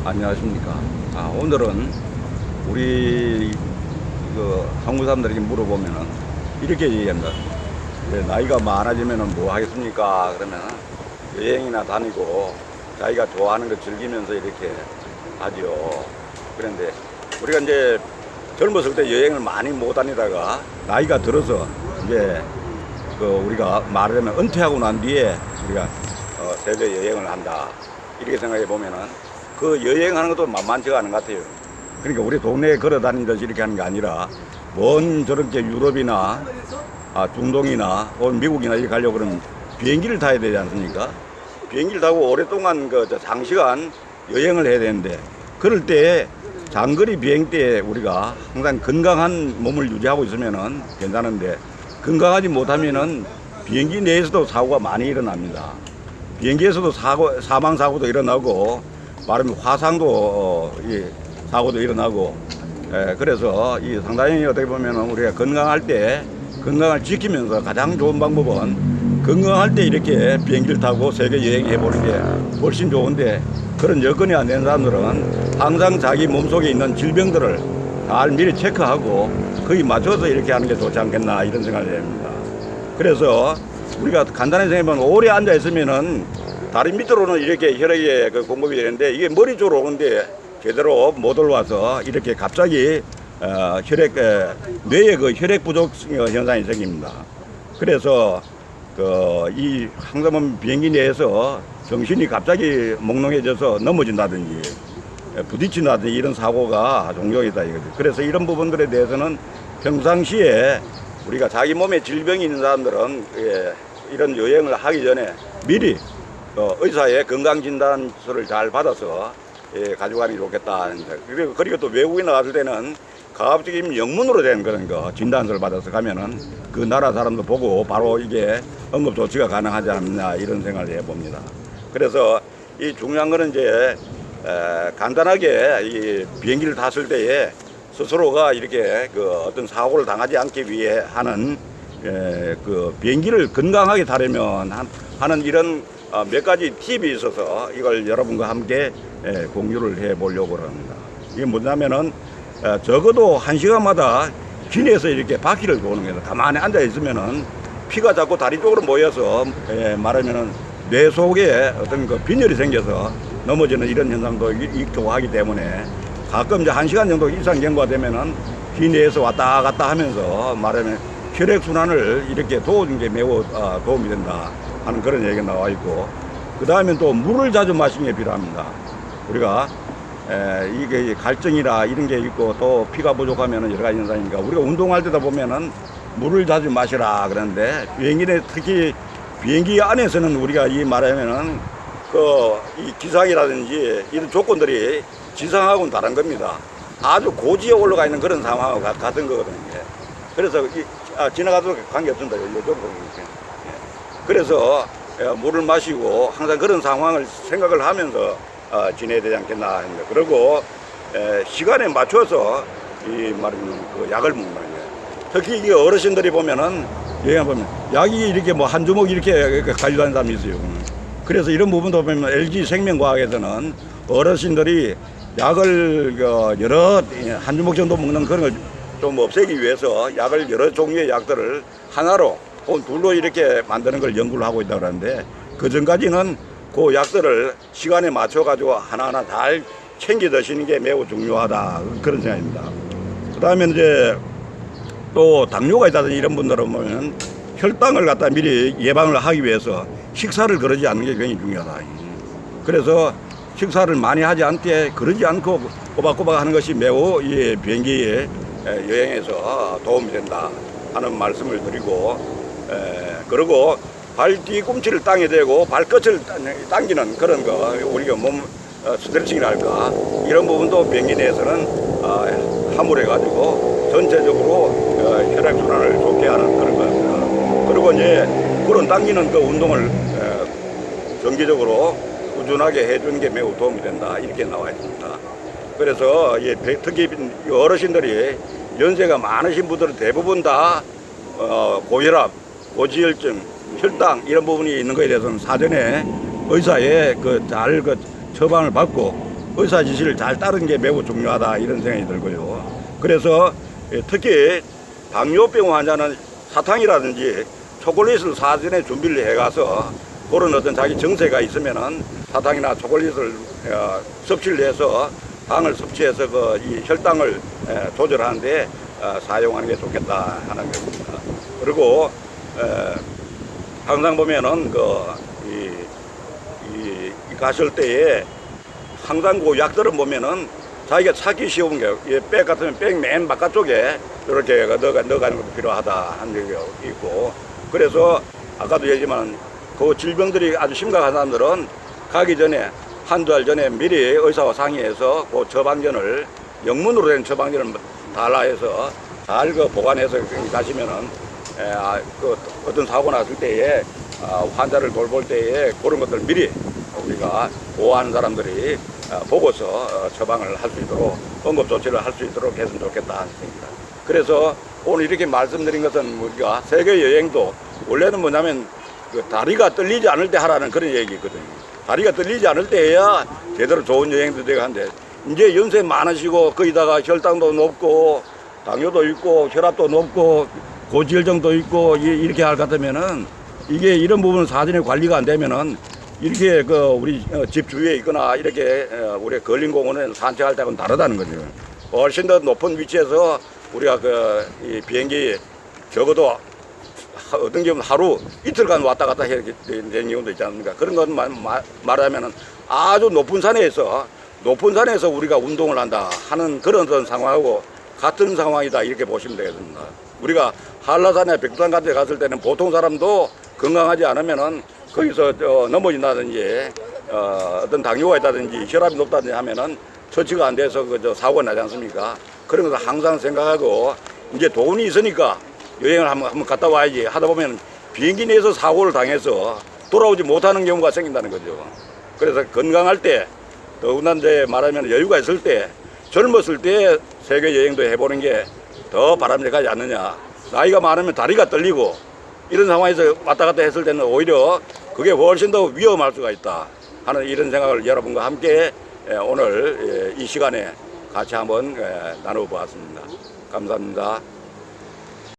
안녕하십니까. 오늘은 우리 한국 사람들에게 물어보면은 이렇게 얘기합니다. 나이가 많아지면은 뭐 하겠습니까? 그러면 여행이나 다니고 자기가 좋아하는 거 즐기면서 이렇게 하죠. 그런데 우리가 이제 젊었을 때 여행을 많이 못 다니다가 나이가 들어서 이제 우리가 말하자면 은퇴하고 난 뒤에 우리가 세계 여행을 한다. 이렇게 생각해 보면은 그 여행하는 것도 만만치가 않은 것 같아요. 그러니까 우리 동네에 걸어 다니듯이 이렇게 하는 게 아니라 먼 저렇게 유럽이나 중동이나 미국이나 이렇게 가려고 그러면 비행기를 타야 되지 않습니까? 비행기를 타고 오랫동안 장시간 여행을 해야 되는데 그럴 때 장거리 비행 때 우리가 항상 건강한 몸을 유지하고 있으면은 괜찮은데 건강하지 못하면은 비행기 내에서도 사고가 많이 일어납니다. 비행기에서도 사망 사고도 일어나고 말하면 화상도 사고도 일어나고 그래서 이 상당히 어떻게 보면은 우리가 건강할 때 건강을 지키면서 가장 좋은 방법은 건강할 때 이렇게 비행기를 타고 세계 여행해 보는 게 훨씬 좋은데 그런 여건이 안 되는 사람들은 항상 자기 몸속에 있는 질병들을 잘 미리 체크하고 거기에 맞춰서 이렇게 하는 게 좋지 않겠나 이런 생각을 합니다. 그래서 우리가 간단히 생각해보면 오래 앉아 있으면은 다리 밑으로는 이렇게 혈액이 공급이 되는데 이게 머리 쪽으로 오는데 제대로 못 올라와서 이렇게 갑자기 뇌에 혈액 부족 현상이 생깁니다. 그래서 이 항상 비행기 내에서 정신이 갑자기 몽롱해져서 넘어진다든지 부딪힌다든지 이런 사고가 종종 있다 이거죠. 그래서 이런 부분들에 대해서는 평상시에 우리가 자기 몸에 질병이 있는 사람들은 이런 여행을 하기 전에 미리 의사의 건강진단서를 잘 받아서 가져가는 게 좋겠다. 그리고 또 외국에 나갔을 때는 가급적이면 영문으로 된 그런 진단서를 받아서 가면은 그 나라 사람도 보고 바로 이게 응급조치가 가능하지 않느냐 이런 생각을 해봅니다. 그래서 이 중요한 거는 이제 간단하게 이 비행기를 탔을 때에 스스로가 이렇게 어떤 사고를 당하지 않기 위해 하는 비행기를 건강하게 타려면 하는 이런 몇 가지 팁이 있어서 이걸 여러분과 함께 공유를 해 보려고 합니다. 이게 뭐냐면은 적어도 1시간마다 기내에서 이렇게 바퀴를 도는 거예요. 가만히 앉아 있으면은 피가 자꾸 다리 쪽으로 모여서 말하면은 뇌 속에 어떤 빈혈이 생겨서 넘어지는 이런 현상도 있고 하기 때문에 가끔 이제 1시간 정도 이상 경과가 되면은 기내에서 왔다 갔다 하면서 말하면 혈액순환을 이렇게 도와주는 게 매우 도움이 된다 하는 그런 얘기가 나와 있고, 그 다음에 또 물을 자주 마시는 게 필요합니다. 우리가 이게 갈증이나 이런 게 있고 또 피가 부족하면 여러 가지 현상이니까 우리가 운동할 때다 보면은 물을 자주 마시라 그러는데 비행기 내 특히 비행기 안에서는 우리가 이 말하면은 이 기상이라든지 이런 조건들이 지상하고는 다른 겁니다. 아주 고지에 올라가 있는 그런 상황하고 같은 거거든요. 그래서 지나가도 관계없습니다. 이쪽으로. 그래서 물을 마시고 항상 그런 상황을 생각을 하면서 지내야 되지 않겠나 합니다. 그리고 시간에 맞춰서 이 말하면 약을 먹는 거예요. 특히 이게 어르신들이 보면은 여행 보면 약이 이렇게 뭐 한 주먹 이렇게 가져다니는 사람이 있어요. 그래서 이런 부분도 보면 LG 생명과학에서는 어르신들이 약을 한 주먹 정도 먹는 그런 걸 좀 없애기 위해서 약을 여러 종류의 약들을 하나로 혹은 둘로 이렇게 만드는 걸 연구를 하고 있다고 하는데 그 전까지는 그 약들을 시간에 맞춰 가지고 하나하나 잘 챙겨 드시는 게 매우 중요하다 그런 생각입니다. 그 다음에 이제 또 당뇨가 있다든지 이런 분들은 보면 혈당을 갖다 미리 예방을 하기 위해서 식사를 거르지 않는 게 굉장히 중요하다. 그래서 식사를 많이 하지 않게 그러지 않고 꼬박꼬박 하는 것이 매우 이 비행기 여행에서 도움이 된다 하는 말씀을 드리고, 그리고 발 뒤꿈치를 땅에 대고 발끝을 당기는 그런 거 우리가 몸 스트레칭이랄까 이런 부분도 비행기 내에서는 함몰해 가지고 전체적으로 혈액순환을 좋게 하는 그런 겁니다. 그리고 이제 그런 당기는 그 운동을 정기적으로 꾸준하게 해주는 게 매우 도움이 된다 이렇게 나와 있습니다. 그래서 특히 어르신들이 연세가 많으신 분들은 대부분 다 고혈압, 고지혈증, 혈당 이런 부분이 있는 것에 대해서는 사전에 의사의 잘 처방을 받고 의사 지시를 잘 따르는 게 매우 중요하다 이런 생각이 들고요. 그래서 특히 당뇨병 환자는 사탕이라든지 초콜릿을 사전에 준비를 해가서 그런 어떤 자기 정세가 있으면은 사탕이나 초콜릿을 섭취를 해서 당을 섭취해서 이 혈당을 조절하는데 사용하는 게 좋겠다 하는 겁니다. 그리고 항상 보면은 가실 때에 항상 그 약들은 보면은 자기가 찾기 쉬운 게 백 같으면 백 맨 바깥쪽에 이렇게 넣어가는 것도 필요하다 하는 게 있고, 그래서 아까도 얘기했지만 그 질병들이 아주 심각한 사람들은 가기 전에 한두 달 전에 미리 의사와 상의해서 그 처방전을 영문으로 된 처방전을 달라해서 잘 보관해서 가시면은 어떤 사고 났을 때에 환자를 돌볼 때에 그런 것들 미리 우리가 보호하는 사람들이 보고서 처방을 할 수 있도록 응급조치를 할 수 있도록 했으면 좋겠다 하십니다. 그래서 오늘 이렇게 말씀드린 것은 우리가 세계 여행도 원래는 뭐냐면 다리가 떨리지 않을 때 하라는 그런 얘기거든요. 다리가 떨리지 않을 때 해야 제대로 좋은 여행도 되고 한데, 이제 연세 많으시고 거기다가 혈당도 높고 당뇨도 있고 혈압도 높고 고지혈증도 있고 이렇게 할 것 같으면은 이게 이런 부분 사전에 관리가 안 되면은 이렇게 우리 집 주위에 있거나 이렇게 우리 걸린공원에 산책할 때하고는 다르다는 거죠. 훨씬 더 높은 위치에서 우리가 이 비행기 적어도 어떤 경우는 하루 이틀간 왔다 갔다 해야 되는 경우도 있지 않습니까? 그런 것 말하면은 아주 높은 산에서 우리가 운동을 한다 하는 그런 어떤 상황하고 같은 상황이다 이렇게 보시면 되겠습니다. 우리가 한라산에 백두산 같은 데 갔을 때는 보통 사람도 건강하지 않으면은 거기서 넘어진다든지 어떤 당뇨가 있다든지 혈압이 높다든지 하면은 처치가 안 돼서 사고가 나지 않습니까? 그런 것을 항상 생각하고 이제 돈이 있으니까 여행을 한번 갔다 와야지 하다 보면 비행기 내에서 사고를 당해서 돌아오지 못하는 경우가 생긴다는 거죠. 그래서 건강할 때 더군다나 이제 말하면 여유가 있을 때 젊었을 때 세계 여행도 해보는 게 더 바람직하지 않느냐. 나이가 많으면 다리가 떨리고 이런 상황에서 왔다 갔다 했을 때는 오히려 그게 훨씬 더 위험할 수가 있다 하는 이런 생각을 여러분과 함께 오늘 이 시간에 같이 한번 나눠보았습니다. 감사합니다.